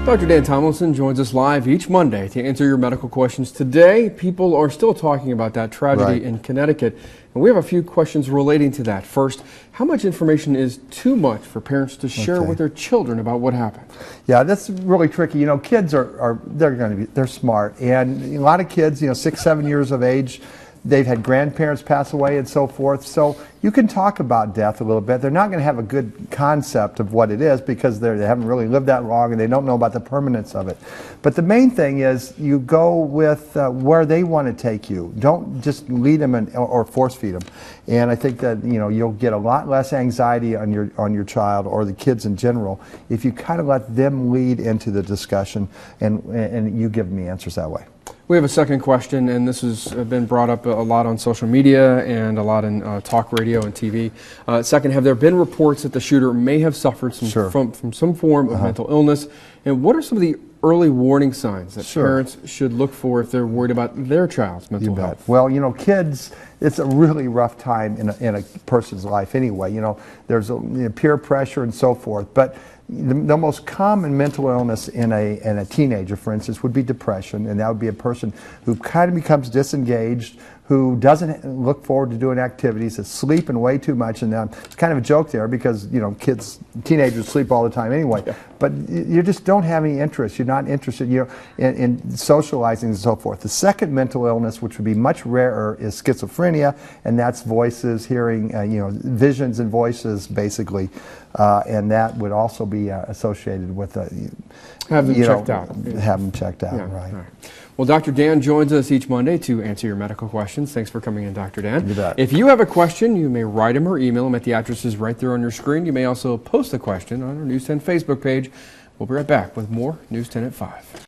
Dr. Dan Tomlinson joins us live each Monday to answer your medical questions. Today, people are still talking about that tragedy in Connecticut, and we have a few questions relating to that. First, how much information is too much for parents to share with their children about what happened? Yeah, that's really tricky. You know, kids they're smart, and a lot of kids, 6, 7 years of age, they've had grandparents pass away and so forth. So you can talk about death a little bit. They're not going to have a good concept of what it is because they haven't really lived that long and they don't know about the permanence of it. But the main thing is you go with where they want to take you. Don't just lead them or force feed them. And I think that you'll get a lot less anxiety on your child or the kids in general if you kind of let them lead into the discussion and you give them the answers that way. We have a second question, and this has been brought up a lot on social media and a lot in talk radio and TV. Second, have there been reports that the shooter may have suffered from some form of mental illness? And what are some of the early warning signs that parents should look for if they're worried about their child's mental health? Well, kids, it's a really rough time in a person's life anyway. There's peer pressure and so forth. But the most common mental illness in a teenager, for instance, would be depression, and that would be a person who kind of becomes disengaged, who doesn't look forward to doing activities, is sleeping way too much, and it's kind of a joke there because teenagers sleep all the time anyway. But you just don't have any interest. You're not interested in socializing and so forth. The second mental illness, which would be much rarer, is schizophrenia, and that's voices, hearing, visions and voices, basically, and that would also be associated with have them checked out. Have them checked out, right. Well, Dr. Dan joins us each Monday to answer your medical questions. Thanks for coming in, Dr. Dan. You bet. If you have a question, you may write him or email him at the addresses right there on your screen. You may also post a question on our News 10 Facebook page. We'll be right back with more News 10 at 5.